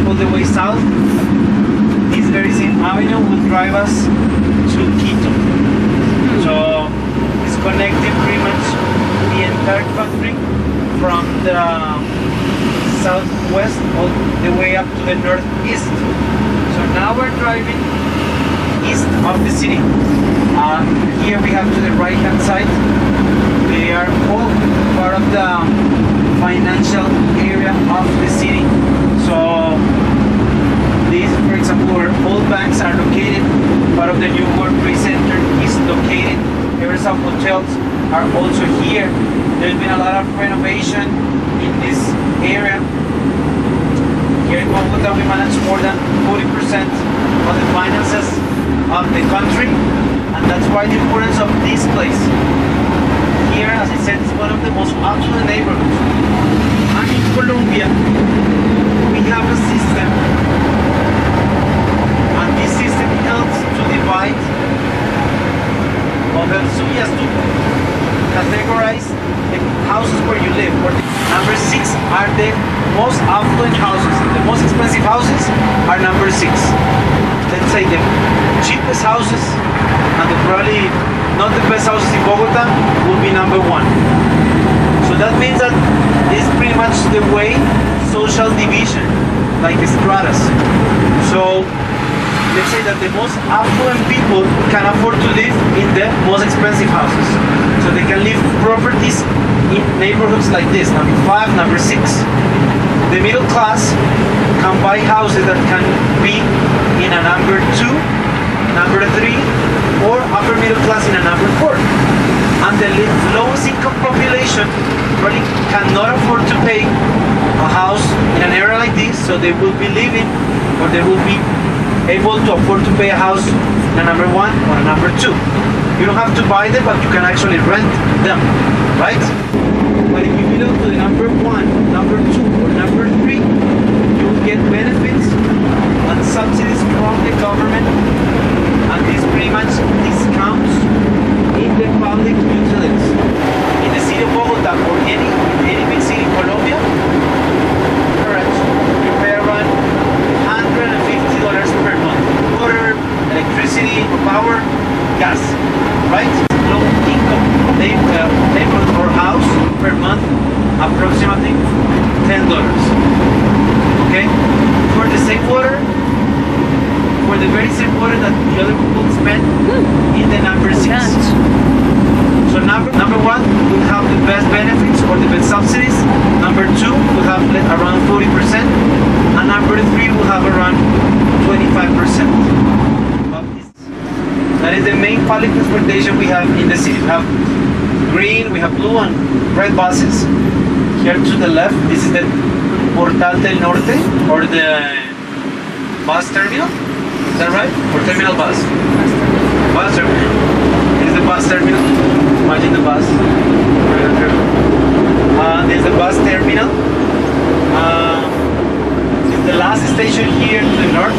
all the way south. This very same avenue will drive us to Quito. So it's connecting pretty much the entire country from the southwest all the way up to the northeast. So now we're driving east of the city. Here we have to the right hand side. They are all part of the financial area of the city. So this, for example, where all banks are located, part of the new World Trade Center is located. There are some hotels are also here. There's been a lot of renovation in this area. Here in Bogotá we manage more than 40% of the finances of the country, and that's why the importance of this place. Here, as I said, it's one of the most affluent neighborhoods. And in Colombia, we have a system, and this system helps to divide, or helps to categorize the houses where you live. Number 6 are the most affluent houses. The most expensive houses are number 6. Let's say the cheapest houses and the probably not the best houses in Bogotá will be number 1. So that means that it's pretty much the way social division, like stratas. So let's say that the most affluent people can afford to live in the most expensive houses. So they can live properties in neighborhoods like this, number 5, number 6. The middle class can buy houses that can be in a number 2, number 3, or upper middle class in a number 4. And the lowest income population really cannot afford to pay a house in an area like this, so they will be living, or they will be able to afford to pay a house in a number 1 or a number 2. You don't have to buy them, but you can actually rent them, right? But if you belong to the number 1, number 2, or number 3, you will get benefits and subsidies from the government, and this pretty much discounts in the public utilities. In the city of Bogotá or any big city in Colombia, correct, you pay around $150 per month. Water, electricity, power, gas, right? Low income neighborhood or house per month, approximately $10. Okay? For the same water, for the very same water that the other people spend in the number 6. So number 1 will have the best benefits or the best subsidies. Number 2 will have around 40%, and number 3 will have around 25%. That is the main public transportation we have in the city. We have green, we have blue and red buses. Here to the left, this is the Portal del Norte, or the bus terminal. Is that right? Or terminal bus? Bus terminal. This is the bus terminal. Imagine the bus. This is the bus terminal. It's the last station here to the north.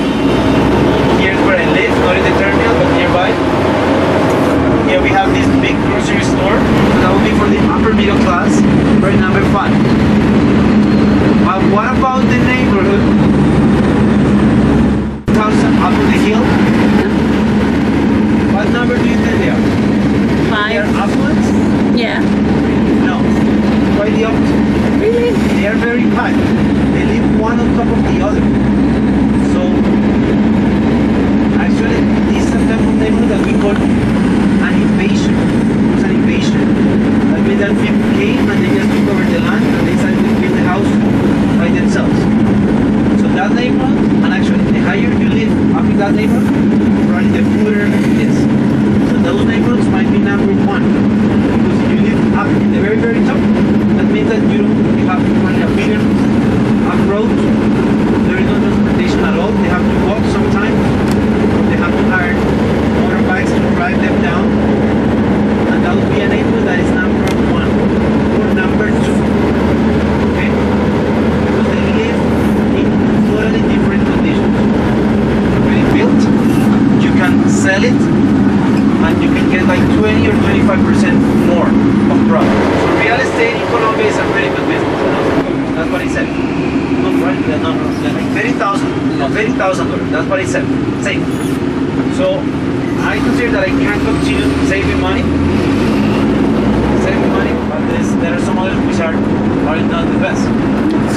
Here's where I live, not in the terminal, but nearby. Here we have this big grocery store. That will be for the upper middle class. Right, number 5. But what about the neighborhood? Up on the hill. What number do you think they are? 5. They are affluent? Yeah. No. Quite the opposite. Really? They are very high. They live one on top of the other. So actually this is a type of neighborhood that we call an invasion. It's an invasion. That means that people came and they just took over the land and they decided to build the house by themselves. So that neighborhood, and actually the higher you live up in that neighborhood, probably the poorer it is. So those neighborhoods might be number 1. Because if you live up in the very, very top, that means that you have only a bigger road. There is no transportation at all. They have to walk sometimes. They have to hire motorbikes to drive them down. And that would be a neighborhood that is number 1 or number 2. Okay? Because they live in totally different conditions. Already built, $30,000. No, $30,000. That's what I said. Save. So I consider that I can continue saving money. But there are some others which are probably not the best.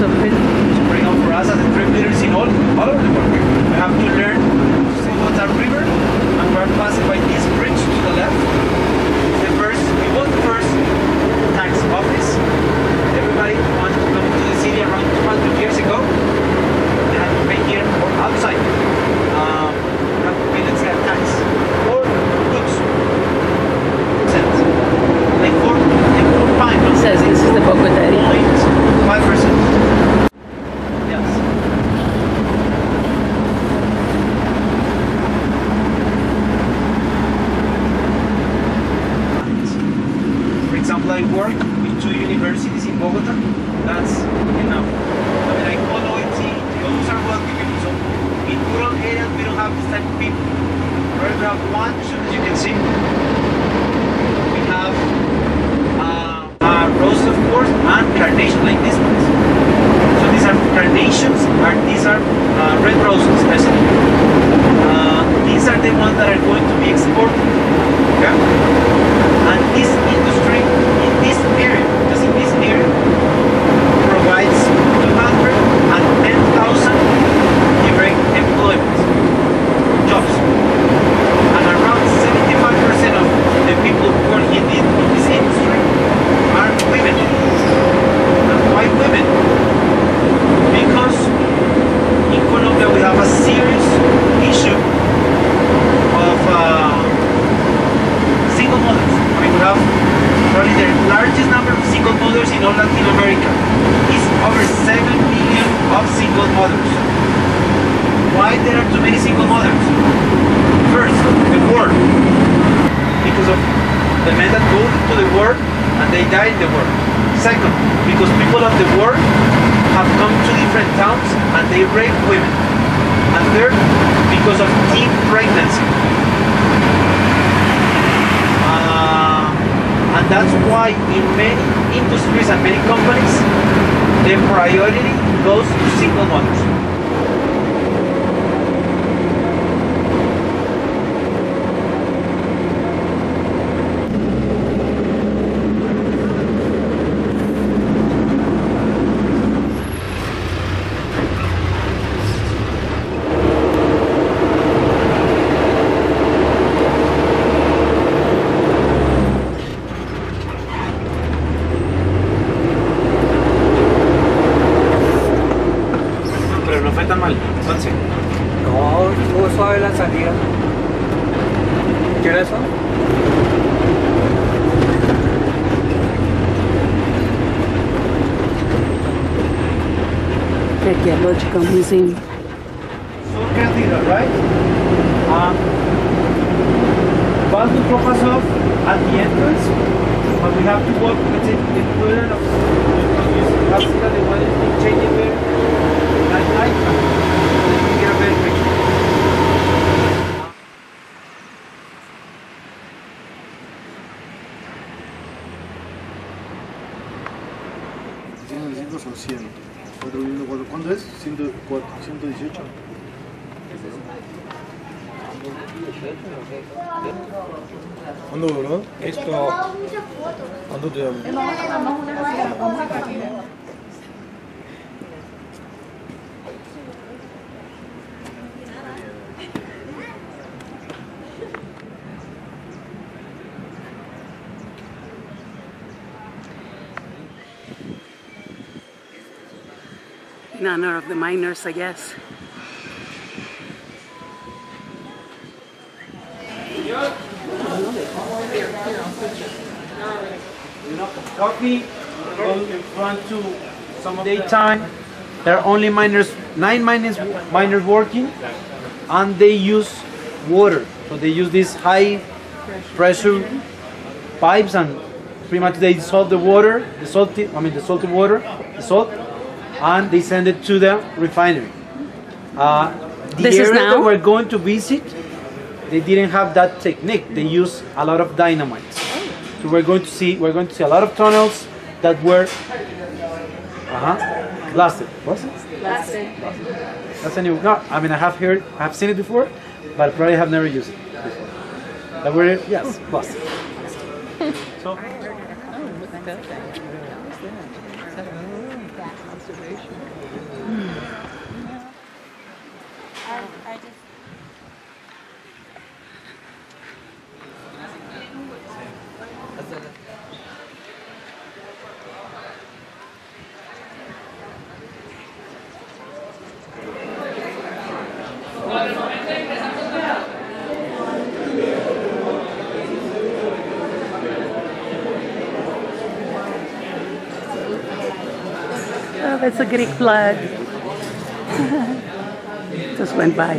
So for example, for us as a trip leaders in all over the world, we have to learn to see what's a river, and we're passing by this bridge to the left. We was the first tax office. Everybody wanted to come to the city around 200 years ago. They had to pay here or outside. Have to pay, let's say, a tax or goods. Like 4 It says this is the Bogotá. 5%. Yes. For example, I work with 2 universities in Bogotá. That's enough. I mean, I call OIT, those are wealthy people. So in rural areas, we don't have this type of people. We have one, as you can see. We have roses, of course, and carnations like this ones. So these are carnations, and these are red roses, especially. These are the ones that are going to be exported. Okay? And this industry, in this area, just in this area, provides 210,000 direct employment jobs. And around 75% of the people working in this industry are women. And why women? Because in Colombia we have a serious issue of single mothers. I mean, we have probably the largest number of single mothers in all Latin America. It's over 7 million of single mothers. Why there are too many single mothers? First, the war. Because of the men that go to the war and they die in the war. Second, because people of the war have come to different towns and they rape women. And third, because of teen pregnancy. And that's why in many industries and many companies, the priority goes to single mothers. No, estuvo suave la salida. ¿Qué hora son? Archaeological Museum. Salt Cathedral, right? Bus will drop us off at the entrance, but we have to walk, let's say, the equivalent of you have to see that the weather is changing there at night. We get a better picture. Son 100. ¿Cuándo es? 118. ¿Cuándo, bro? Esto. ¿Cuándo te llamo? In honor of the miners, I guess. Coffee in front to some daytime. There are only miners, 9 miners working, and they use water. So they use these high pressure pipes, and pretty much they dissolve the water, the salty water, the salt, and they send it to the refinery. The area that we're going to visit, they didn't have that technique. They use a lot of dynamite. So we're going to see a lot of tunnels that were Blasted. What's it? Blasted. That's a new. No, I mean I have seen it before, but probably have never used it before. That word? Yes, blasted. So. Oh, that's a Greek flag. Just went by.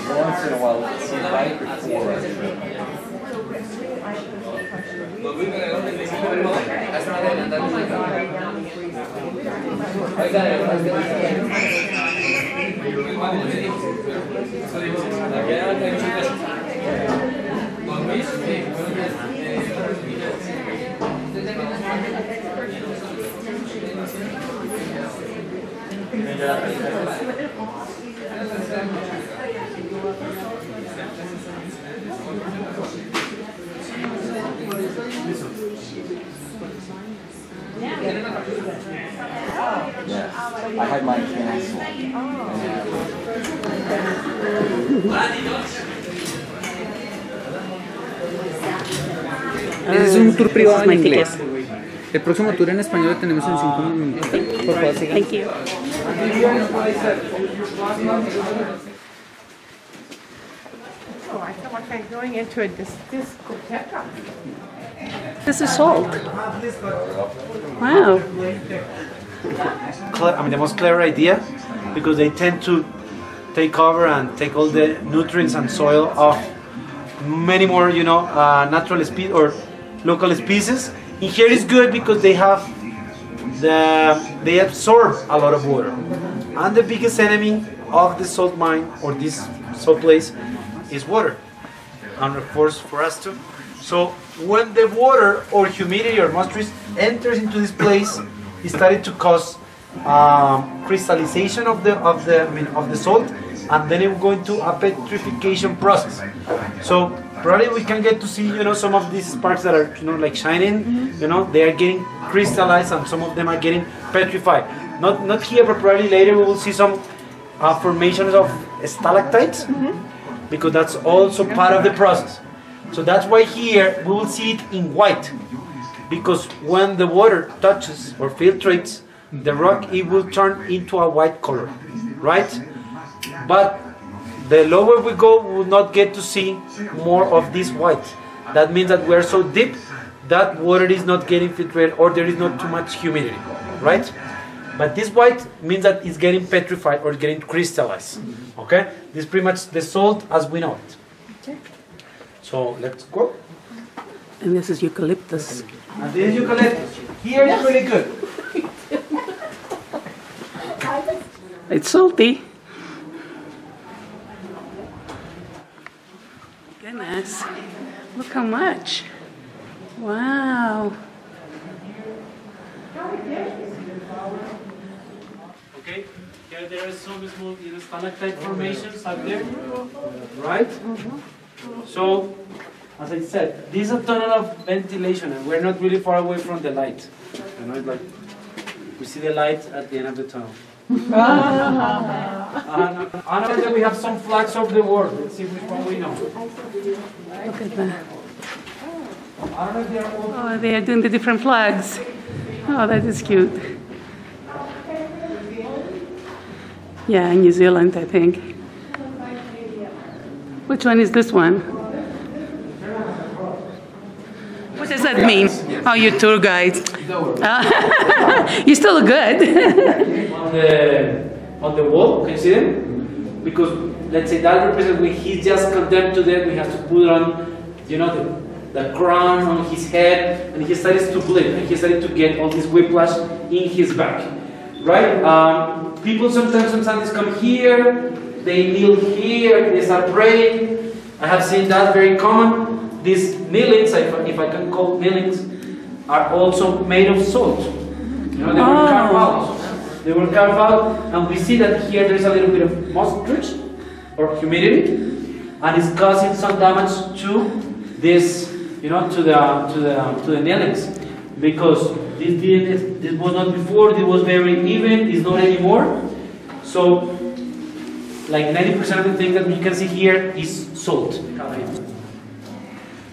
Once in a while, it's a bike or I had mine canceled. Ese es un tour privado en My inglés. ticket. El próximo tour en español lo tenemos en 5 minutos. Por favor, sigan. Thank you. Oh, I feel like I'm going into a discotheque. This is salt. Wow. I mean, the most clever idea, because they tend to take over and take all the nutrients and soil of many more, natural species or local species. And here is good because they absorb a lot of water. And the biggest enemy of the salt mine or this salt place is water, and of course for us too. So when the water or humidity or moisture enters into this place, it started to cause crystallization of the salt, and then it will go into a petrification process. So probably we can get to see some of these sparks that are like shining. They are getting crystallized, and some of them are getting petrified. Not here, but probably later we will see some formations of stalactites, because that's also part of the process. So that's why here we will see it in white, because when the water touches or filtrates the rock, it will turn into a white color, right? But the lower we go, we will not get to see more of this white. That means that we're so deep that water is not getting filtrated, or there is not too much humidity, right? But this white means that it's getting petrified or getting crystallized. Okay? This is pretty much the salt as we know it. Okay. So let's go. And this is eucalyptus. And this is eucalyptus. Here it's really good. It's salty. Goodness. Look how much. Wow. Okay, here there are some small stalactite formations up there, right? So, as I said, this is a tunnel of ventilation, and we're not really far away from the light. It's like we see the light at the end of the tunnel. And then we have some flags of the world. Let's see which one we know. Look at that. I don't know if they are all. Oh, they are doing the different flags. Oh, that is cute. Yeah, New Zealand, I think. Which one is this one? What does that mean? Oh, you're tour guide. You still look good. On the wall, can you see them? Because let's say that represents when he's just condemned to death, we have to put on, you know, the crown on his head, and he started to bleed, and he started to get all this whiplash in his back, right? People sometimes on Sundays come here, they kneel here, they start praying. I have seen that very common. These kneelings, if I can call kneelings, are also made of salt. You know, they were carved out. They were carved out, and we see that here there's a little bit of moisture or humidity, and it's causing some damage to this, you know, to the nailings, because this was not before. It was very even. It's not anymore. So, like 90% of the thing that we can see here is salt.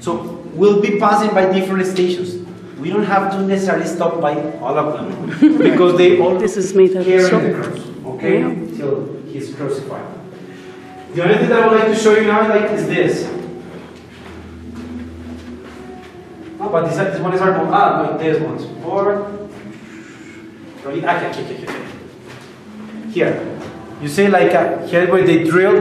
So we'll be passing by different stations. We don't have to necessarily stop by all of them because they all This is made of carry salt. the cross, okay, till he's crucified. The only thing that I would like to show you now is this. No, but this one is our like this one. Here. You see, like here where they drill,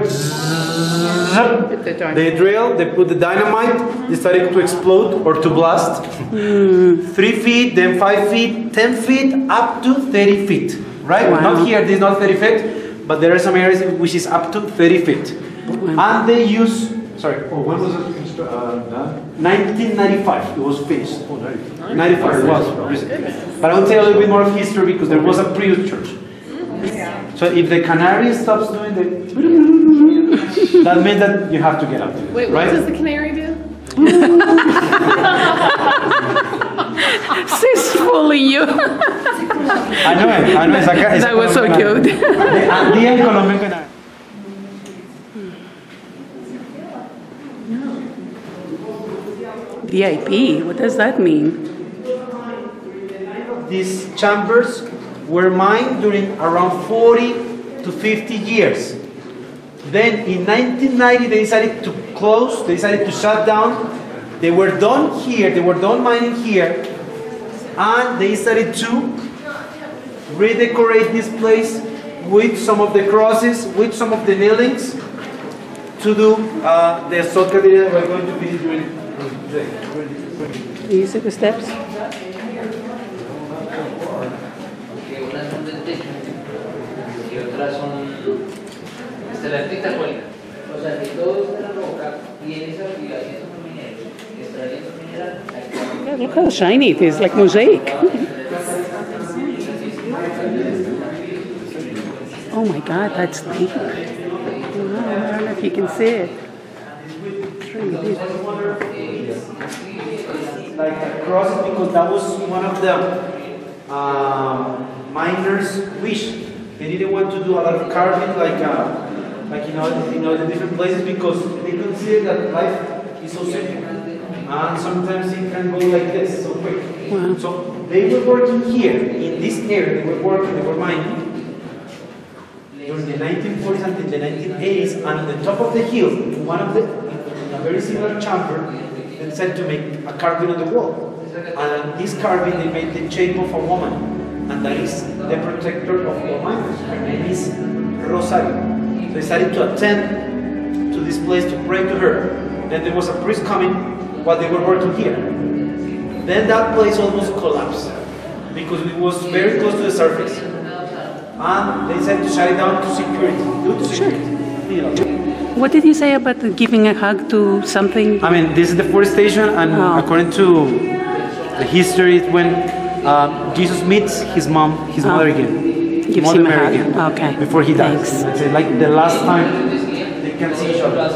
they put the dynamite, they started to explode or to blast. 3 feet, then 5 feet, 10 feet, up to 30 feet. Right? Wow. Not here, this is not 30 feet, but there are some areas which is up to 30 feet. Wow. And they use, sorry, when was it done? 1995, it was finished. Oh, 95 it was. But I will tell you a little bit more of history because there was a previous church. So if the canary stops doing that means that you have to get up. Wait, right? what does the canary do? She's fooling you. I know it. That was so cute. The Andean Colombian canary. VIP, what does that mean? These chambers were mined during around 40 to 50 years. Then in 1990 they decided to close, they decided to shut down. They were done here, they were done mining here, and they started to redecorate this place with some of the crosses, with some of the kneelings, to do the Salt Cathedral we're going to visit during today. These are the steps. Unas son del techo y otras son estalactitas cuálicas. O sea, que todo está en la roca y en esa actividad y esos mineros, extrayendo mineral. Yeah, look how shiny it is, like mosaic. Oh my God, that's deep. Wow, I don't know if you can see it. It's really deep. Like a cross because that was one of the miners' wish. They didn't want to do a lot of carving like the different places because they consider that life is so simple. And sometimes it can go like this, so quick. Wow. So they were working here, in this area, they were mining during the 1940s until the 1980s, and on the top of the hill, in a very similar chamber, they decided to make a carving on the wall. And this carving, they made the shape of a woman, and that is the protector of all miners. Her name is Rosario. They decided to attend to this place to pray to her. Then there was a priest coming while they were working here. Then that place almost collapsed because it was very close to the surface. And they decided to shut it down to security, due to security. What did you say about giving a hug to something? I mean, this is the fourth station, and according to the history, it's when Jesus meets his mother again. Gives him a hug. Okay. Before he dies. Thanks. It's like the last time they can see each other.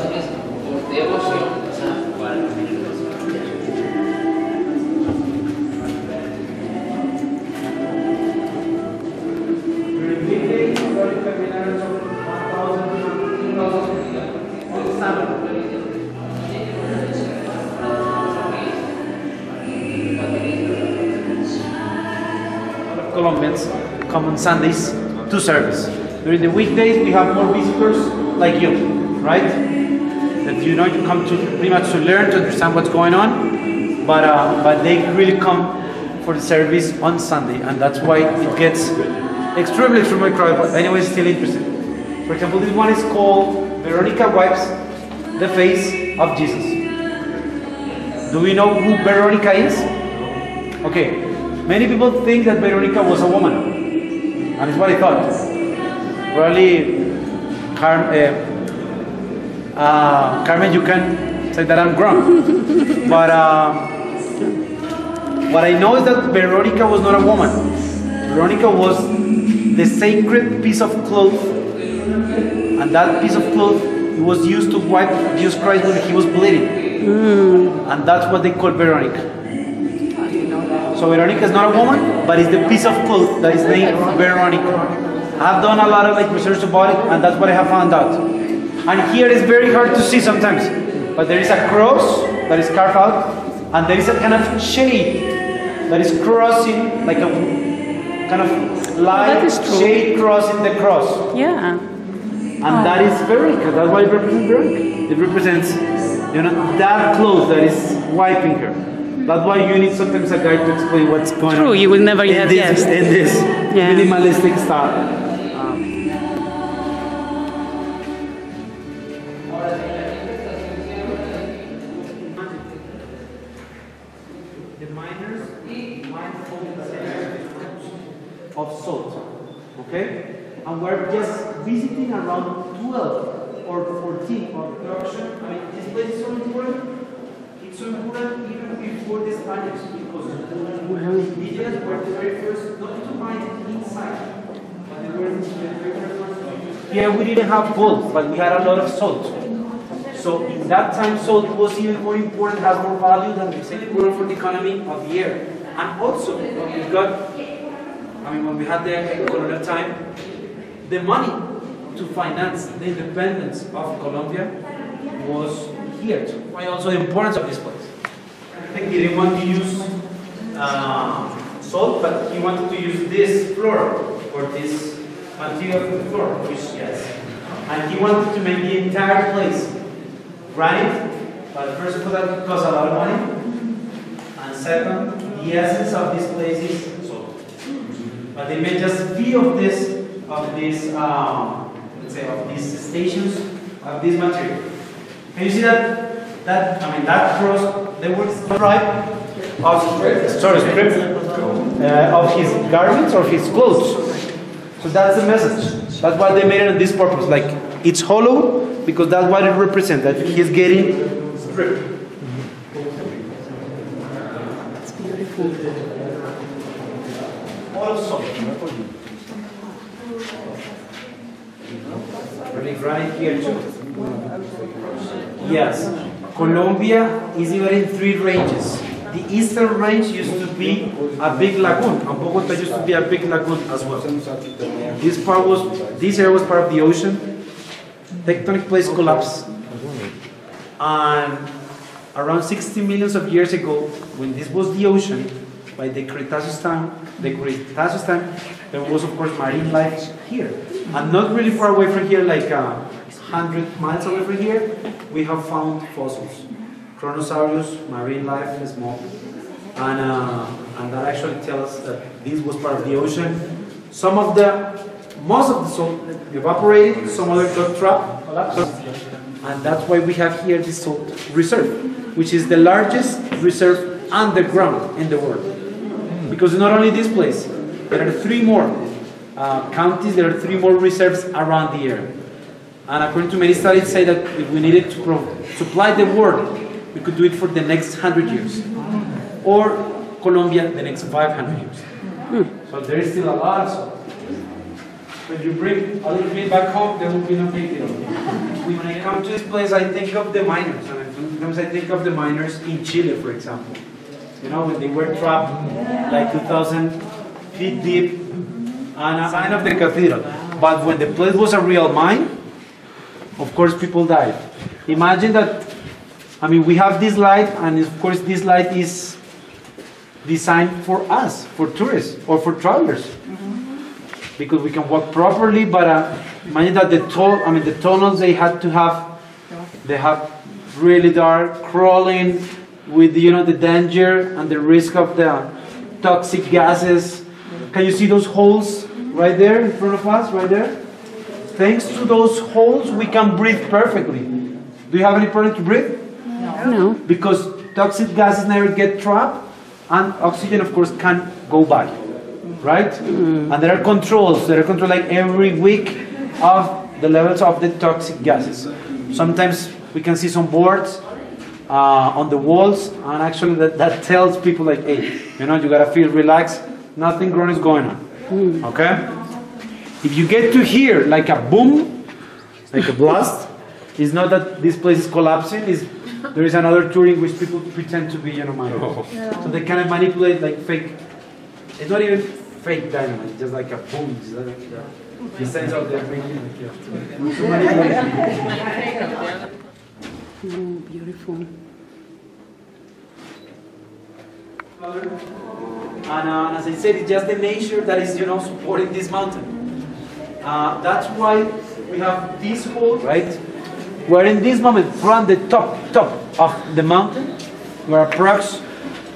During weekdays, Colombians come on Sundays to service. During the weekdays, we have more visitors like you, right? That you come to pretty much to learn, to understand what's going on, but they really come for the service on Sunday, and that's why it gets extremely crowded. But anyway, still interested. For example, this one is called Veronica Wipes the Face of Jesus. Do we know who Veronica is? Okay, many people think that Veronica was a woman, and it's what I thought. Probably, Carmen, you can say that I'm wrong, but what I know is that Veronica was not a woman. Veronica was the sacred piece of cloth, and that piece of cloth was used to wipe Jesus Christ when he was bleeding, and that's what they call Veronica. So Veronica is not a woman, but it's the piece of cloth that is named Veronica. I've done a lot of research about it, and that's what I have found out. And here it's very hard to see sometimes, but there is a cross that is carved out, and there is a kind of shade that is crossing, like a kind of light shade crossing the cross. Yeah. And that is Veronica. That's why it represents Veronica. It represents, that cloth that is wiping her. That's why you need sometimes a guy to explain what's going on. True, you will never have guessed. In this minimalistic style. The miners mine of salt, okay? And we're just visiting around 12 or 14 of production. I mean, this place is so important. It's so important even before the Spaniards, because the indigenous were the very first not to mine inside, but they were the very first. Here we didn't have gold, but we had a lot of salt. So in that time, salt was even more important, has more value than the same word for the economy of the year. And also, we got, when we had the colonial time, the money to finance the independence of Colombia was here. Why also the importance of this place. I think he didn't want to use salt, but he wanted to use this floor, or this material for the floor, which yes. And he wanted to make the entire place granite, but first of all that costs a lot of money. And second, the essence of this place is salt. But they made just few of these stations of this material. Can you see that cross? They were stripe of his garments or his clothes. So that's the message. That's why they made it on this purpose. Like it's hollow because that's what it represents. That he's getting stripped. It's beautiful. Also, really right here too. Yes, Colombia is divided in 3 ranges. The eastern range used to be a big lagoon, and Bogotá used to be a big lagoon as well. This area was part of the ocean. Tectonic plates collapsed, and around 60 millions of years ago, when this was the ocean, by the Cretaceous time, there was of course marine life here, and not really far away from here, like 100 miles away from here, we have found fossils. Chronosaurus, marine life, small, and that actually tells us that this was part of the ocean. Most of the salt evaporated, some other got trapped, collapsed, and that's why we have here this salt reserve, which is the largest reserve underground in the world. Because not only this place, there are 3 more counties, there are 3 more reserves around the area. And according to many studies say that if we needed to supply the world, we could do it for the next 100 years. Or Colombia, the next 500 years. So there is still a lot of salt. When you bring a little bit back home, there will be no big deal. When I come to this place, I think of the miners. And sometimes I think of the miners in Chile, for example. When they were trapped like 2,000 feet deep and a sign of the cathedral. But when the place was a real mine, of course people died. Imagine that, we have this light, and of course this light is designed for us, for tourists or for travelers, because we can walk properly. But imagine that the tunnels they have really dark, crawling with the danger and the risk of the toxic gases. Can you see those holes right there in front of us, right there? Thanks to those holes, we can breathe perfectly. Do you have any problem to breathe? No. Because toxic gases never get trapped, and oxygen, of course, can go by, right? And there are controls. There are controls like every week of the levels of the toxic gases. Sometimes we can see some boards on the walls, and actually that tells people like, hey, you gotta feel relaxed. Nothing wrong is going on. Okay? If you get to hear like a boom, like a blast, it's not that this place is collapsing. There is another tour in which people pretend to be, mindful. So they kind of manipulate like fake. It's not even fake dynamite. It's just like a boom. It's like the sense of the making. Oh, beautiful. And as I said, it's just the nature that is, supporting this mountain. That's why we have this hole, right? We're in this moment from the top of the mountain. We're approx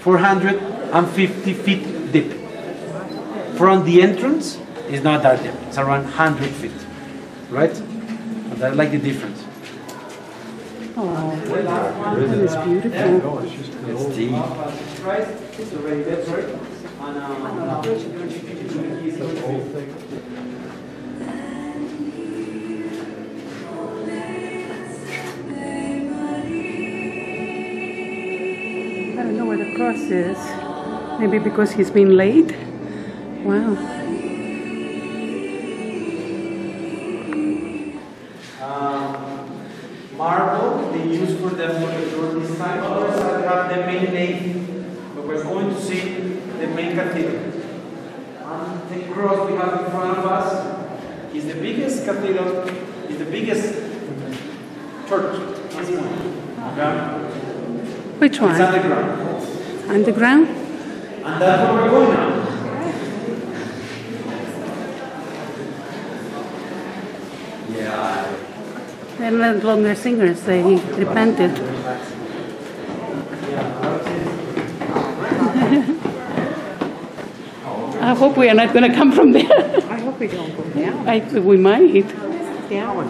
450 feet deep. From the entrance, it's not that deep. It's around 100 feet, right? And that's like the difference. Oh, that is beautiful. It's deep. Right? It's already there, sorry. I don't know where the cross is. Maybe because he's been late. Wow. Marble they use for the this time. Others have the main nave, but we're going to see the main cathedral. And the cross we have in front of us is the biggest cathedral, is the biggest church. This one. Okay? Which one? It's underground. Underground? And that's where we're going now. Yeah. They're no longer singers, they repented. I hope we are not going to come from there. I hope we don't go down. We might. Down.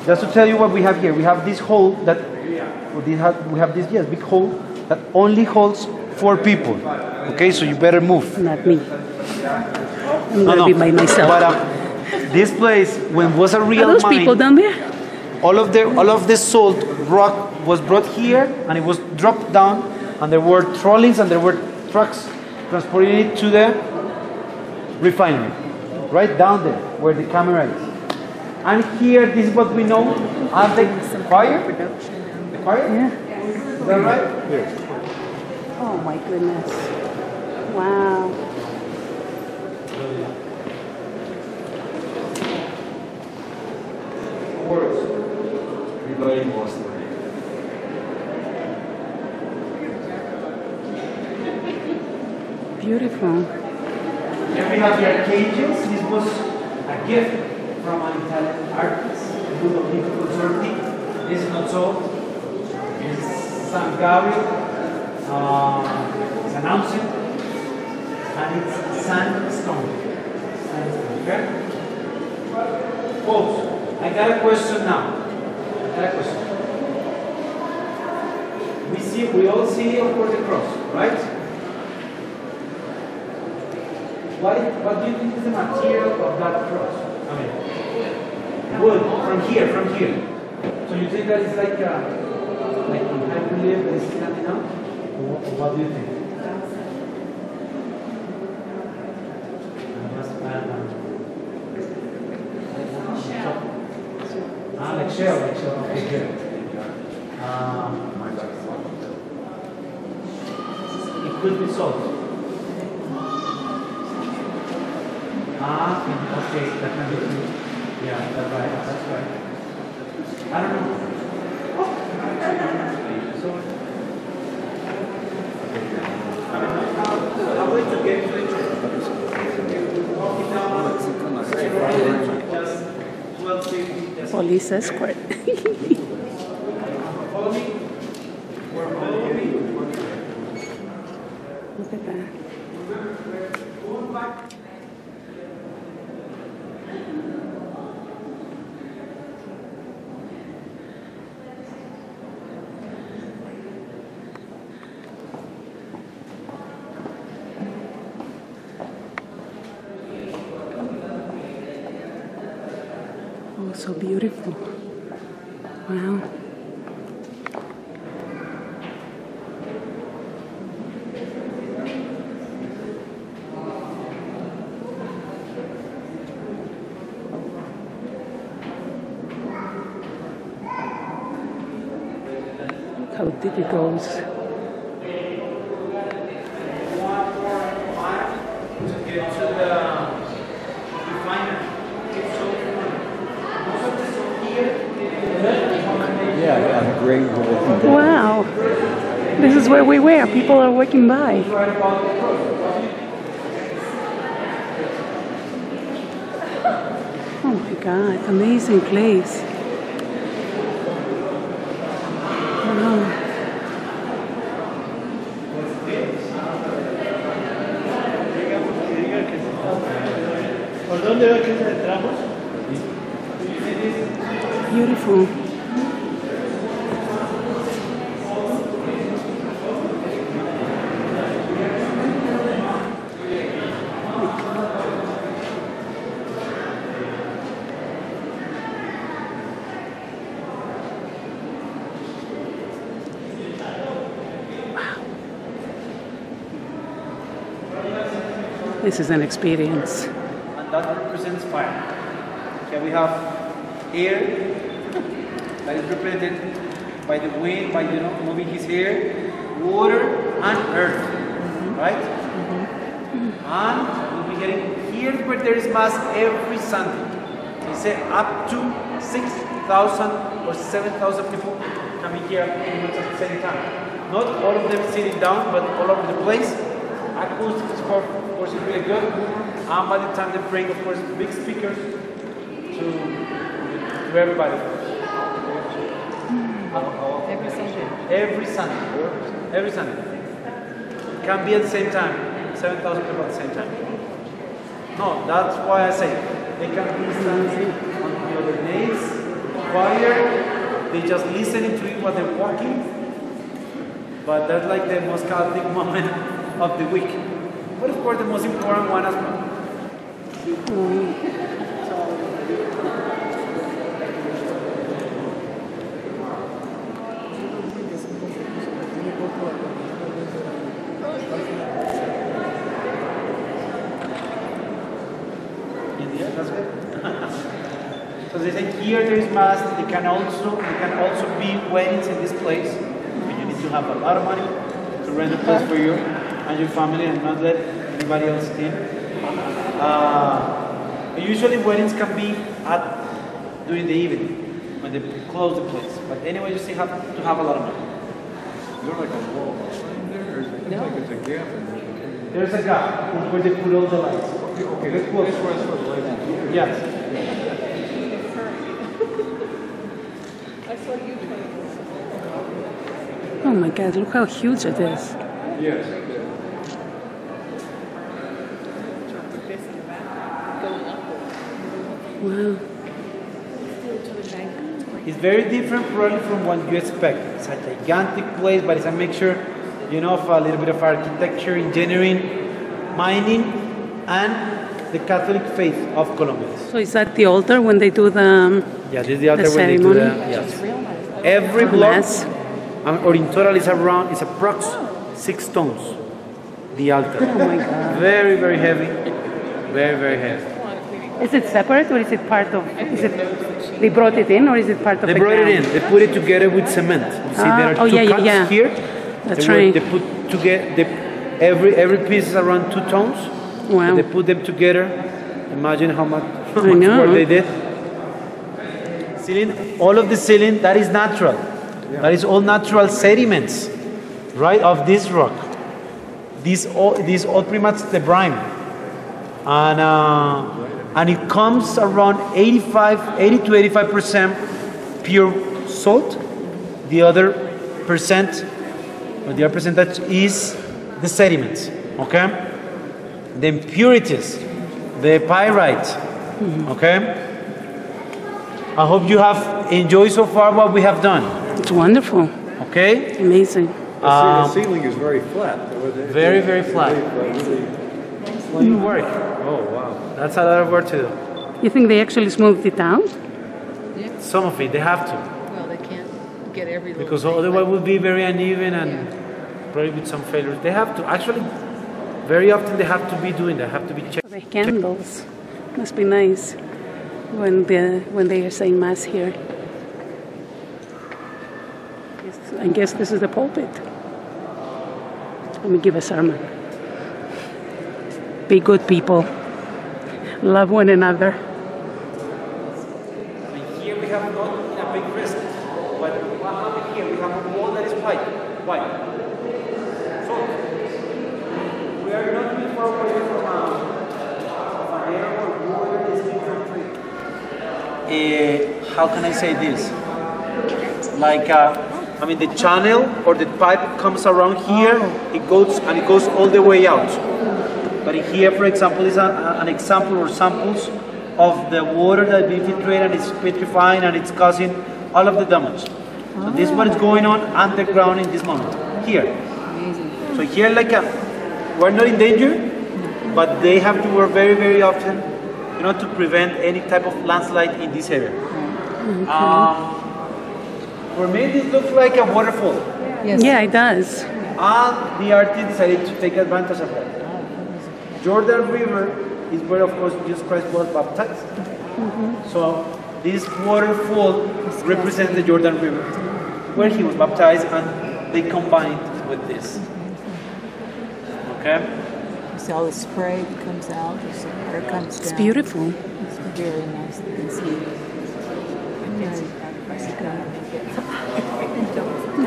Just to tell you what we have here, we have this hole that we have this big hole that only holds 4 people. Okay, so you better move. Not me. I'm going to be by myself. But this place, when was a real Are those mine, people down there? all of the salt rock was brought here and it was dropped down, and there were trolleys and there were trucks transporting it to the refinery, right down there where the camera is. And here, this is what we know as the fire. The fire? Yeah. Is that right? Yes. Oh my goodness. Wow. Words. Everybody was there. Beautiful. Here we have the arcades. This was a gift from an Italian artist, Ludovico Consorti. This is not sold. This is San Gabriel. It's announced. And it's sandstone. Okay? Folks, I got a question now. We all see, of course, the cross, right? What do you think is the material of that cross? I mean, wood, from here. So you think that it's like in hyperlive that is standing out? Or what do you think? Like shell, okay, good. It could be salt. Okay, that can be true. Yeah, that's right. I don't know. police escort. Look at that. Oh, so beautiful. Wow. Look how deep it goes. Yeah, great. Wow. This is where we were. People are walking by. Oh my God, amazing place. Wow. Beautiful. This is an experience. And that represents fire. Okay, we have air that is represented by the wind, by moving his hair, water and earth, right? And we'll be getting here where there is mass every Sunday. They say up to 6,000 or 7,000 people coming here at the same time. Not all of them sitting down, but all over the place. Acoustics, of course, is really good. And by the time they bring, of course, big speakers to everybody. Every Sunday. Every Sunday. Every Sunday. Can be at the same time. 7,000 people at the same time. No, that's why I say they can be standing on the other days, quiet. They just listening to it while they're walking. But that's like the most chaotic moment of the week. But of course the most important one as well. That's good. So they say here there is mass. They can also be weddings in this place. And you need to have a lot of money to rent a place for you and your family and not let anybody else in. Usually weddings can be during the evening when they close the place. But anyway, you still have to have a lot of money. Is there like a wall behind there? Or is it like it's a gap in there? There's a gap where they put all the lights. Okay, this is where it's for the lights. Yes. Oh my God, look how huge it is. Yes. Wow. It's very different probably from what you expect. It's a gigantic place, but it's a mixture, of a little bit of architecture, engineering, mining, and the Catholic faith of Colombia. So is that the altar when they do the Yeah, this is the altar when they do ceremony? yes. Every block, Mass? or in total, it's approx 6 tons. The altar. Oh my God. Very, very heavy. Very, very heavy. Is it separate or is it part of? They brought it in or is it part of? They the brought it ground? in. They put it together with cement. You see, there are two cuts here. That's They right. They put together. Every piece is around 2 tons. Wow. They put them together. Imagine how much I know. work they did. Ceiling, all of the ceiling, that is natural. That is all natural sediments, right, of this rock. These all pretty much the brine. And and it comes around 80 to 85% pure salt. The other percent, or the other percentage is the sediments, okay? The impurities, the pyrite, okay? I hope you have enjoyed so far what we have done. It's wonderful. Okay? Amazing. The ceiling is very flat. Very, very flat. Really work. Oh, wow. That's a lot of work to do. You think they actually smoothed it out? Some of it, they have to. Well, they can't get every little Because thing, otherwise it but- would be very uneven and probably with some failures. They have to. Actually, very often they have to be doing that. Have to be checked. The candles must be nice when they are saying mass here. I guess this is the pulpit. Let me give a sermon. Be good people. Love one another. Here we have not in a big risk, but what happened here? We have a wall that is white. So we are not too far away from an area where water is infiltrated. How can I say this? Like, I mean, the channel or the pipe comes around here. It goes all the way out. But here, for example, is an example or samples of the water that is infiltrated and it's petrifying and it's causing all of the damage. So this is what is going on underground in this moment. Here. So here, like, we're not in danger, but they have to work very, very often, you know, to prevent any type of landslide in this area. For me, this looks like a waterfall. Yes. Yeah, it does. And the artist decided to take advantage of that. Jordan River is where, of course, Jesus Christ was baptized. So this waterfall represents the Jordan River, where he was baptized, and they combined with this. Okay? You see all the spray that comes out, or it comes down. It's beautiful. It's very nice. You can see.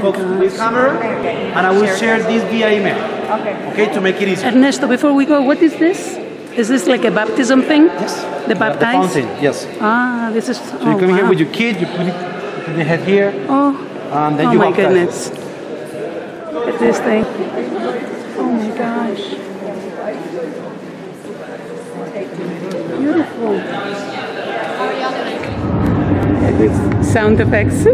Folks, with camera, and I will share this via email. Okay, to make it easy. Ernesto, before we go, what is this? Is this like a baptism thing? Yes. The baptize? The fountain, yes. Ah, this is. So you come here with your kid, you put the head here, and then you my baptize goodness. Look at this thing. Oh my gosh. Beautiful. Sound effects.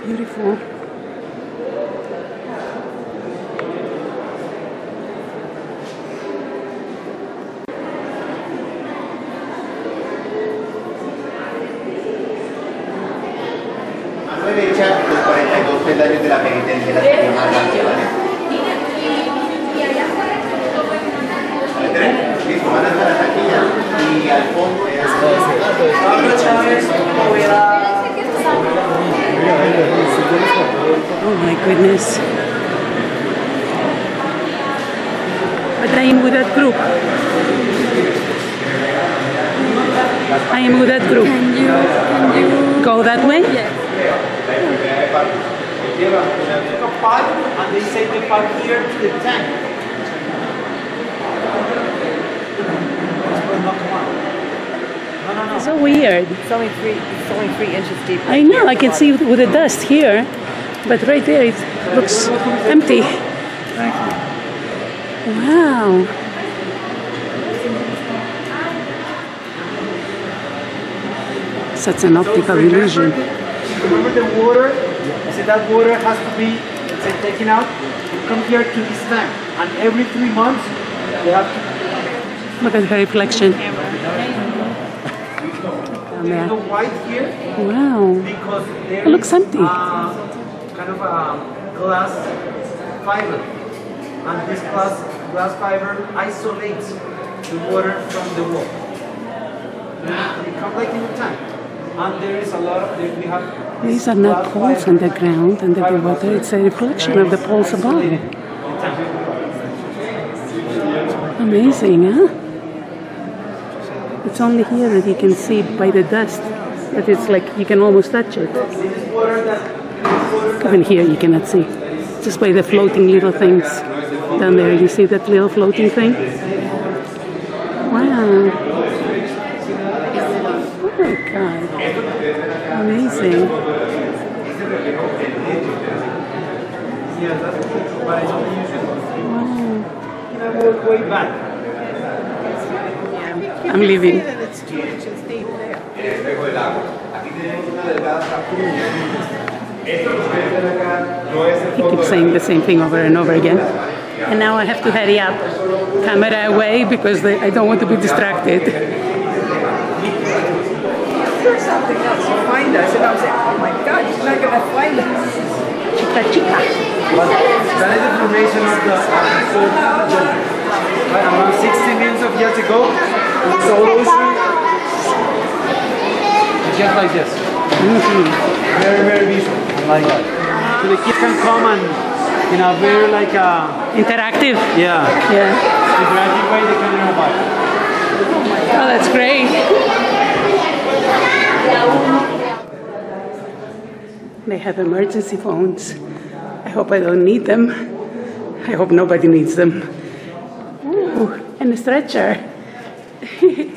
Beautiful. Mano derecha, los 42 peldaños de la penitencia, la sería más grande, ¿vale? Listo, van hasta la taquilla y al fondo es... Oh my goodness. But I am with that group. I am with that group. Can you go that way? Yes. They took a pipe and they say the pipe here to the tank. It's so weird. It's only 3 inches deep. I know, I can see with the dust here, but right there it looks empty. Thank you. Wow. Such an optical illusion. Remember the water? I said that water has to be, let's say, taken out. come here to this time, and every 3 months they have to. Look at her reflection. There's no white here. Wow. Because there It looks empty. Kind of a glass fiber, and this glass fiber isolates the water from the wall. It comes like in the tank, and there is a lot of we have. These are not poles on the ground under the water. It's a reflection of the poles above. Amazing, huh? It's only here that you can see by the dust that it's like you can almost touch it. Even here you cannot see. Just by the floating little things down there. You see that little floating thing? Wow. Oh my God. Amazing. Wow. Way back. I'm leaving. He keeps saying the same thing over and over again. And now I have to hurry up. Camera away because I don't want to be distracted. There's something else. You find us, and I'm saying, oh my God, you're not going to find us. Chica, chica. But that is the formation of the around 60 millions of years ago, the Salt Ocean, just like this. Very, very visual, like that. So the kids can come and, in a very like Interactive. yeah, interactive way they can learn about it. Oh, that's great. They have emergency phones. I hope I don't need them. I hope nobody needs them. Ooh, and a stretcher. You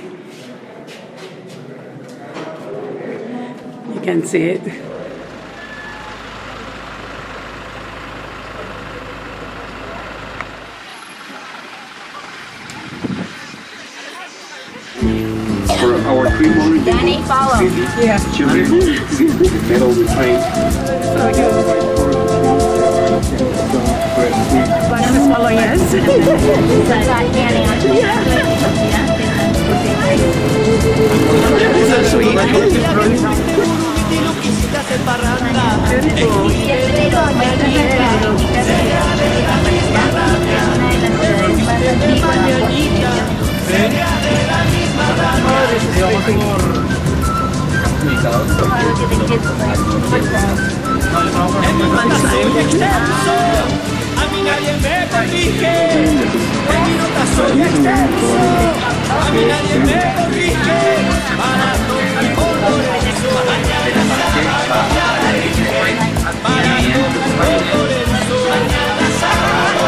can see it. For our pre-morning Danny, follow. children, the middle of the train. Just follow, yes. So sweet. A mí nadie me corrige, en mi nota soy extenso. A mí nadie me corrige, para todo el colorizo. Mañana sábado, mañana virgen, para todo el colorizo. Mañana sábado,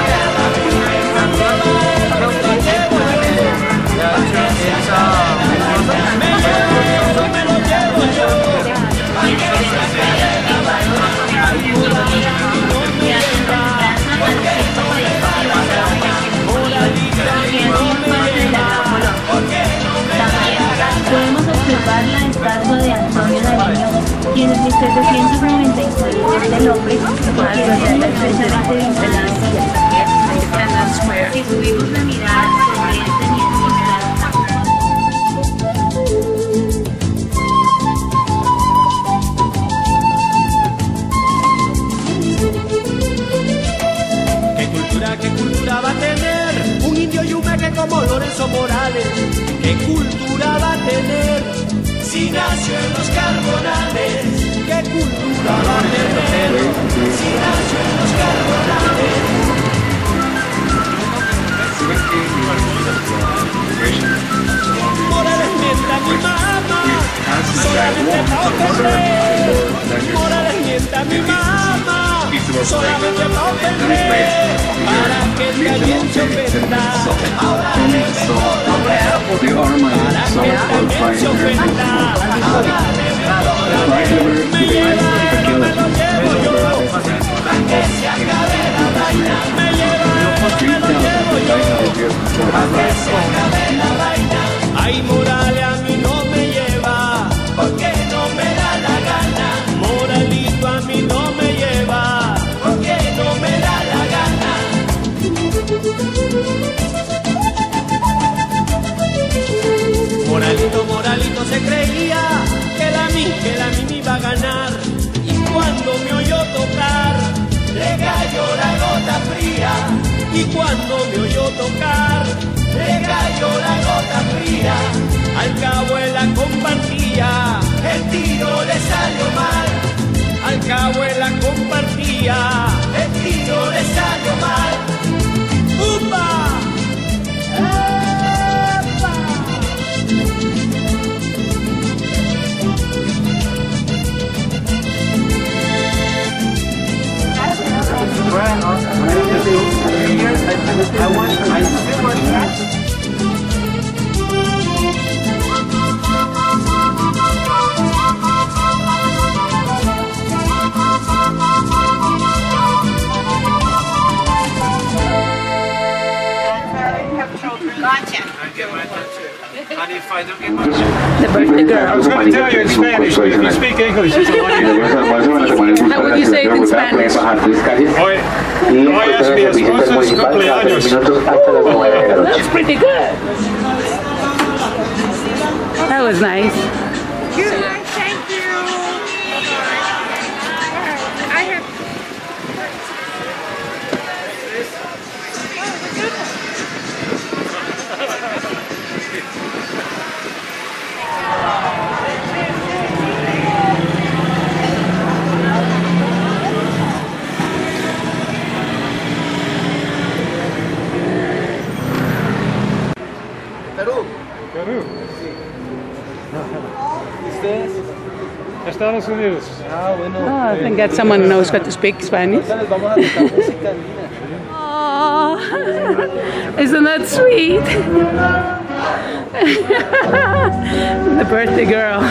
mañana virgen, me lo llevo yo. Podemos observar la estatua de Antonio Nariño, quien en 1796 del hombre porque es expresamente vinculado que subimos la mirada sobre este mismo ¿Qué cultura va a tener un indio yumeque como Lorenzo Morales? ¿Qué cultura va a tener si nació en los carbonales? ¿Qué cultura va a tener si nació en los carbonales? Morales mienta a mi mamá, solamente para ofender. Morales mienta a mi mamá, solamente para ofender. Para que el también se ofenda, ahora le vengo la wea. Para que el también se ofenda, ahora le vengo la wea. Me lleva, no me lo llevo yo, para que se acabe la vaina. Me lleva, no me lo llevo yo, para que se acabe la vaina. Ay, Morales a mí no me lleva, porque no me da la gana. Moralito a mí no me lleva, porque no me da la gana. creía que la mí me iba a ganar. Y cuando me oyó tocar, le cayó la gota fría. Y cuando me oyó tocar, le cayó la gota fría. Al cabo él la compartía, el tiro le salió mal. Al cabo él la compartía, el tiro le salió mal. ¡Upa! The birthday girl. I was going to tell you in Spanish, but if you speak English, it's a lot. How would you say it in Spanish? Hoy es mi esposa's cumpleaños. That's pretty good. That was nice. Good night, thank you. I have. Estados Unidos. Oh, I think that's someone who knows how to speak Spanish. Oh, isn't that sweet? The birthday girl.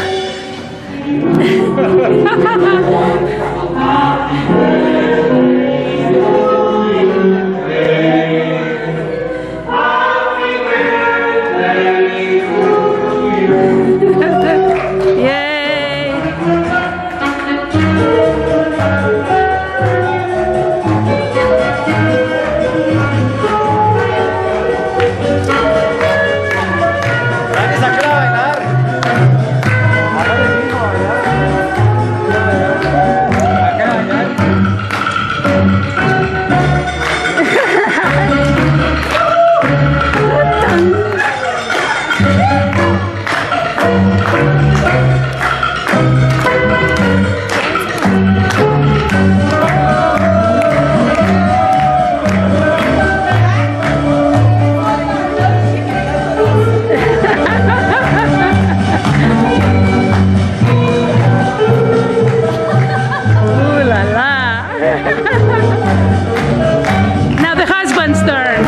Now the husband's turn.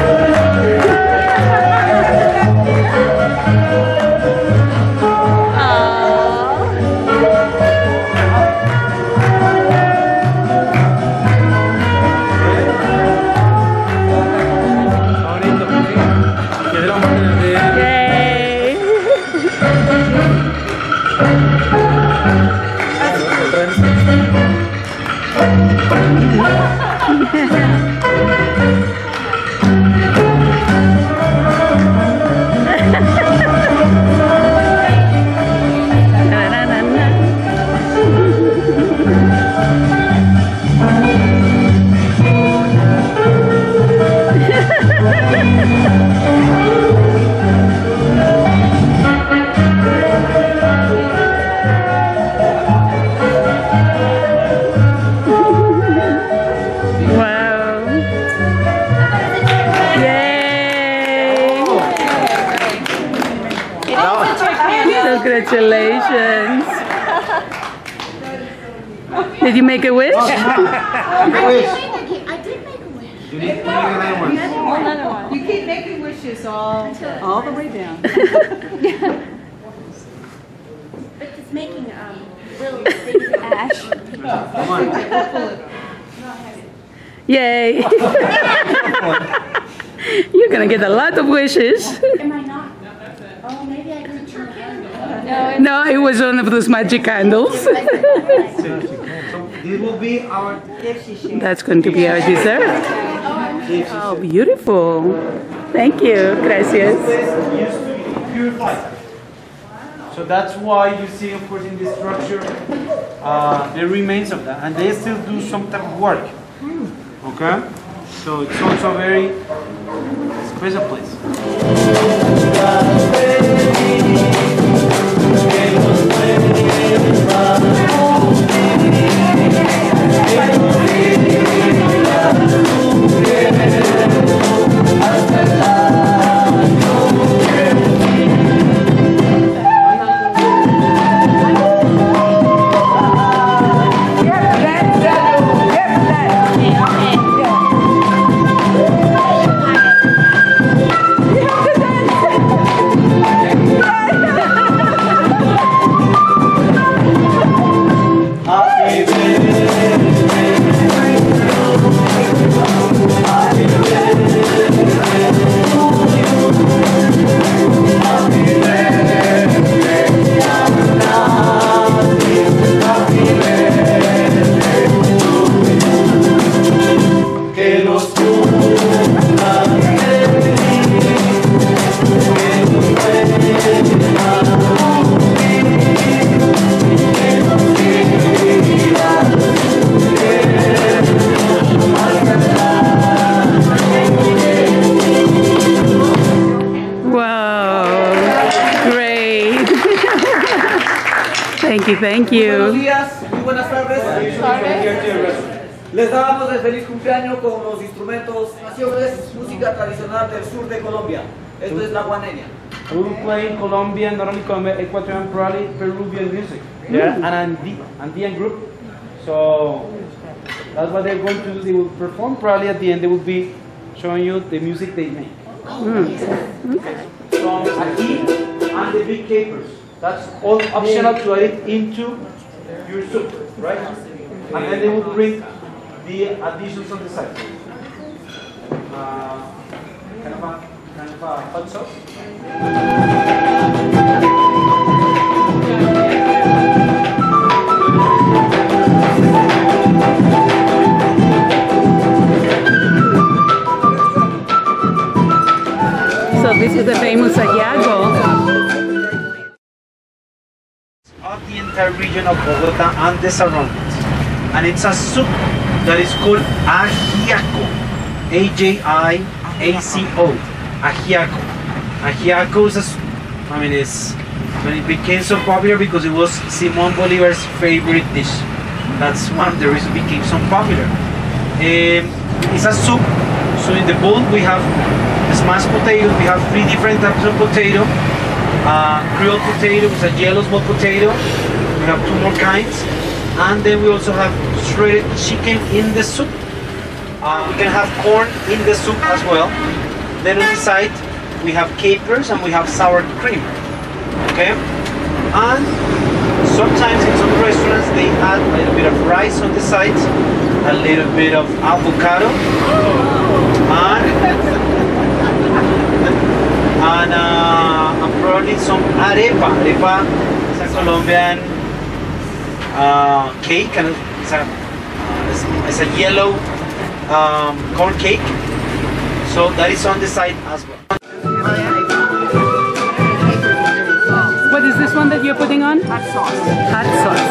Congratulations. Did you make a wish? I did make a wish. You need to make another one. Another one. You keep making wishes all the way down. But it's making little things ash. Come on. Yay. You're gonna get a lot of wishes. Am I not? Oh, maybe I didn't turn it on. No, it was one of those magic candles. This will be our... That's going to be our dessert. Oh, beautiful. Thank you. Gracias. Used to be purified. So So that's why you see, of course, in this structure, the remains of that. And they still do some type of work. Okay? So it's also a very special place. Thank you. Buenos días, muy buenas tardes. Les damos el feliz cumpleaños con los instrumentos nacionales, música tradicional del sur de Colombia. Esto es la guaneña. We will play Colombian, not only Colombian, Ecuadorian, probably Peruvian music. Yeah, an Andean group. So that's what they're going to do. They will perform. Probably at the end, they will be showing you the music they make. From aquí and the big capers. That's all optional to add it into your soup, right? And then they will bring the additions on the side. Kind of a hot sauce. So this is the famous ajiaco. Of the entire region of Bogotá and the surroundings. And it's a soup that is called ajiaco. A-J-I-A-C-O. Ajiaco. Ajiaco is when it became so popular because it was Simón Bolívar's favorite dish. That's one of the reasons it became so popular. It's a soup. So in the bowl we have smashed potatoes. We have 3 different types of potato. Creole potato is a yellow small potato. We have 2 more kinds, and then we also have shredded chicken in the soup. We can have corn in the soup as well. Then on the side we have capers and we have sour cream. Okay, and sometimes in some restaurants they add a little bit of rice on the side, a little bit of avocado, and probably some arepa. Arepa is a Colombian cake, and it's a yellow corn cake. So that is on the side as well. What is this one that you're putting on? Hot sauce. Hot sauce.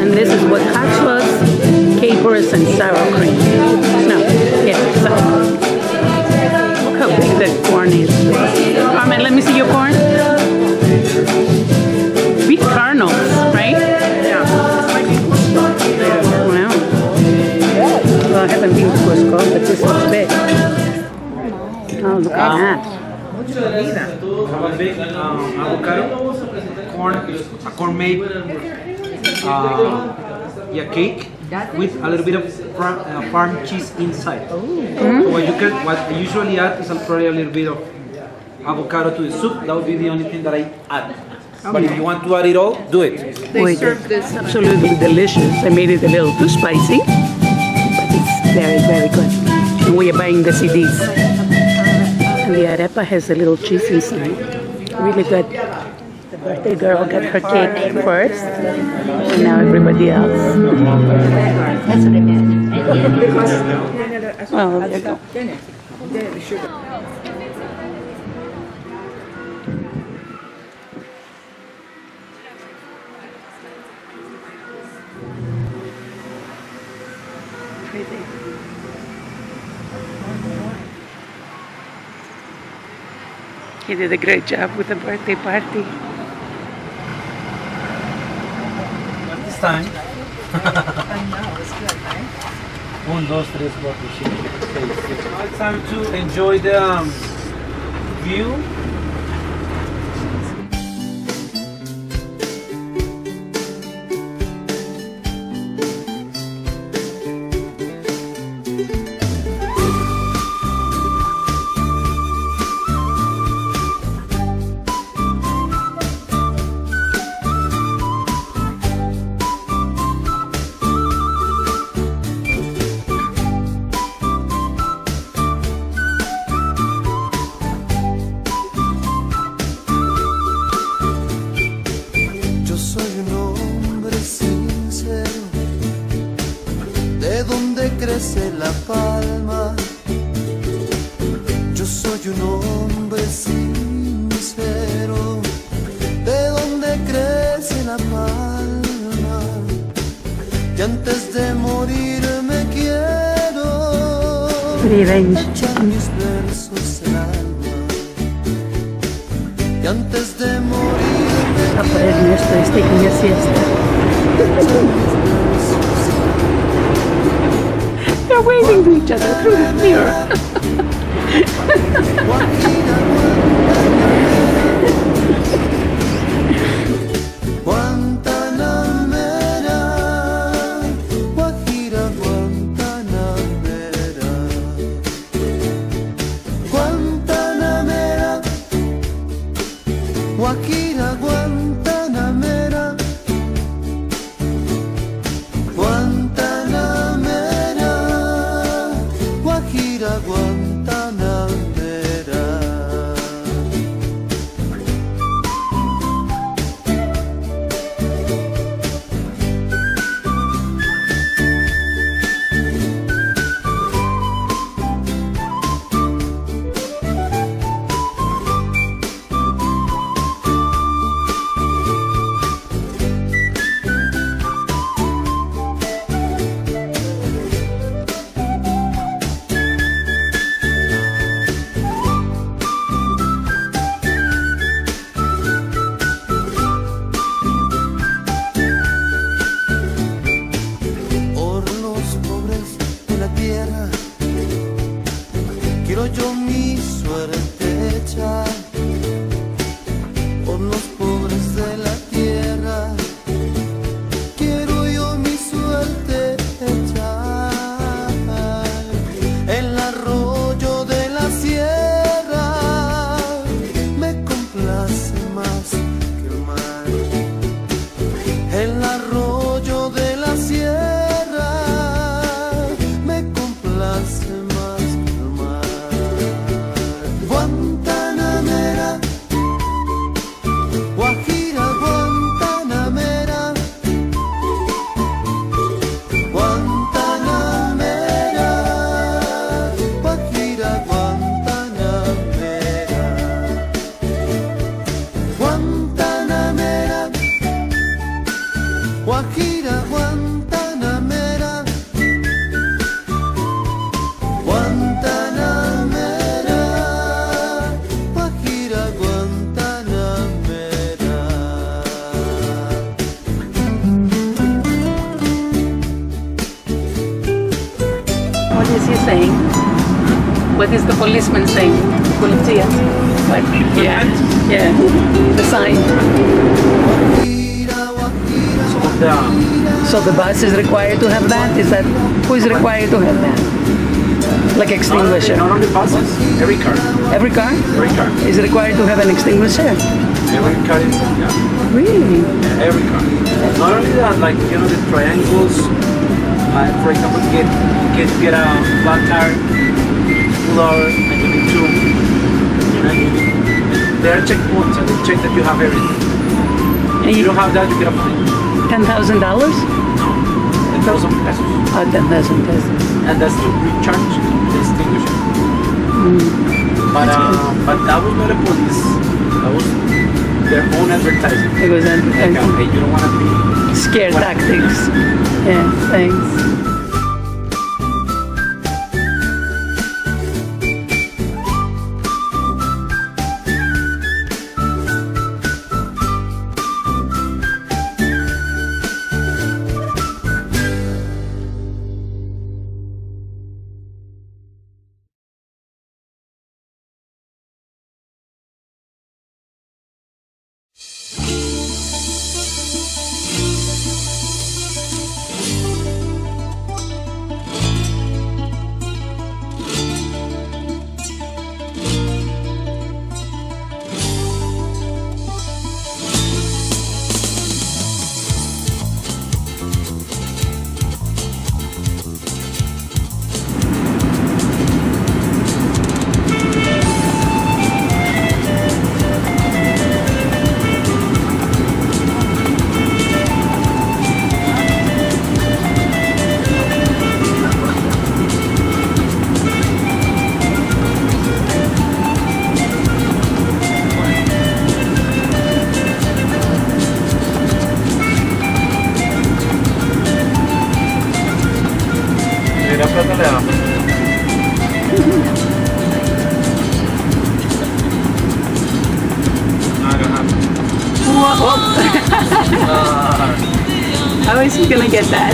And this is what hot sauce, capers, and sour cream. No, yeah, sour cream. Look how big that corn is. Carmen, let me see your corn. Big kernels, right? Yeah. Wow. Well, I haven't been to Cusco, but this looks big. Oh, look at that. Have a big avocado, corn, a corn made cake with a little bit of farm cheese inside. So what I usually add is probably a little bit of avocado to the soup. That would be the only thing that I add. But if you want to add it all, do it. They serve this absolutely delicious. I made it a little too spicy, but it's very, very good. And we are buying the CDs. And the arepa has a little cheese inside. Really good. The birthday girl got her cake first, and now everybody else. That's what I meant. Well, there you go. He did a great job with the birthday party. This time. I know, it's good, right? 1, 2, 3, 4, 5, 6, 7. Now it's time to enjoy the view. Crece la palma. Yo soy un hombre sincero. ¿De dónde crece la palma? Que antes de morir me quiero echar mis versos en alma. Que antes de morir me quiero taking a siesta. They're waving to each other through the mirror. Guantanamera, Guajira, Guantanamera, Guantanamera, Guajira, Guantanamera, Guantanamera, Guajira, Guantanamera. Quiero yo mi suerte echar por los pobres de la tierra. Quiero yo mi suerte echar el arroyo de la sierra. Me complace más que el mar. El arroyo de la sierra me complace más que el mar. Guantanamera, Guajira, Guantanamera, Guantanamera, Guajira, Guantanamera, Guantanamera, Guajira, Guantanamera, Guantanamera, Guajira, Guantanamera. What is he saying? What is the policeman saying? Policía. What? Yeah, yeah. The sign. So the bus is required to have that? Is that who is required to have that? Like extinguisher? Not only buses, every car. Every car? Every car. Is required to have an extinguisher? Every car, yeah. Really? Every car. Not only that, like, you know, the triangles, for example, you get a flat tire, full hour, and you need to, you know, there are checkpoints and they check that you have everything. And you don't have that, you get a fine. $10,000? No, 10,000 pesos. Oh, 10,000 pesos. And that's to recharge the extinguisher. But that was not a police. That was their own advertising. It was advertising. Like, hey, you don't want to be scare tactics. Yeah, thanks. How is he gonna get that?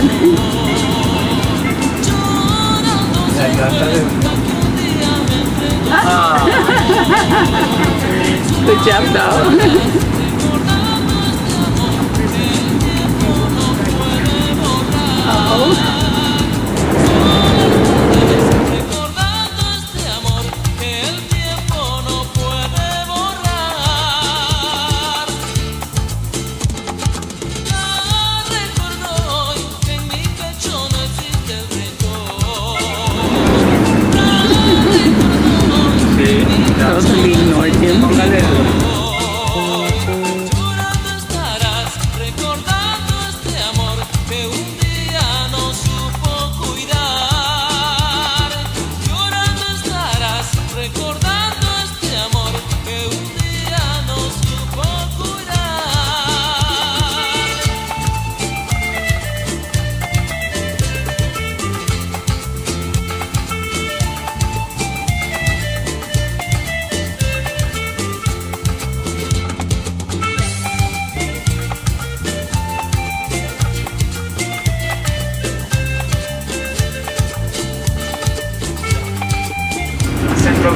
Good job, though. Oh. Totally ignored him.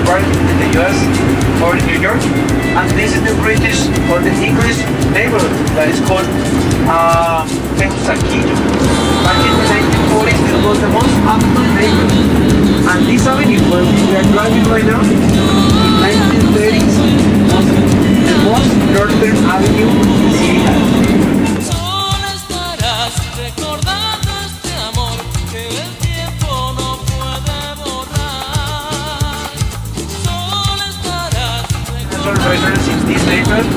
Park in the US or in New York, and this is the British or the English neighborhood that is called Zipaquirá. Back in the 1940s, it was the most affluent neighborhood, and this avenue where we are driving right now, in 1930s, was the most northern avenue the city had. Residence in this neighborhood,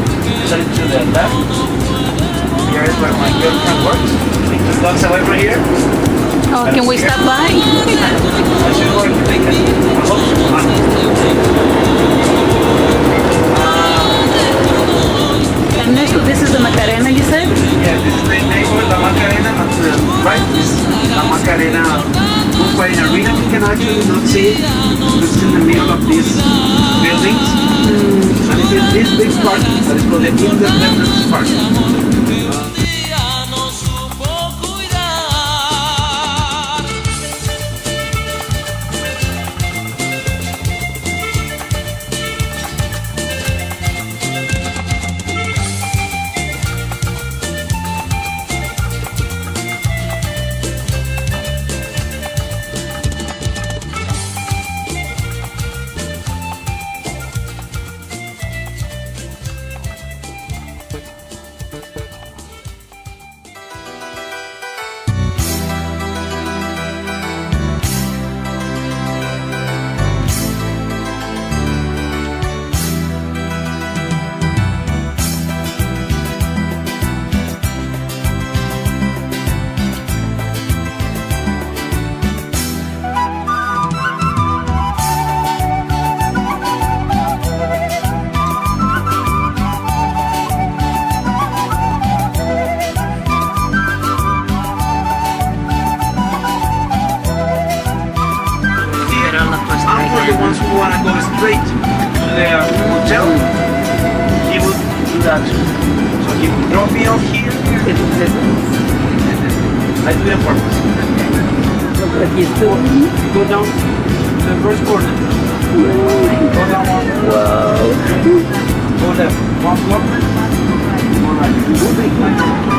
starting to the left. Here is where my girlfriend works. 2 blocks away from here. Oh, can we stop by? I should work. I hope so. Ernesto, this is the Macarena, you said? Yeah, this is the neighborhood, La Macarena, and to the right is La Macarena football arena. You can actually not see it. It's in the middle of these buildings. And it is this big park that is called the Independence Park. For the ones who want to go straight to the hotel, he will do that. So he will drop me off here. I do it on purpose. Look what he's doing. You go down to the first corner. Go down one. Wow. Go left. 1 block. All right.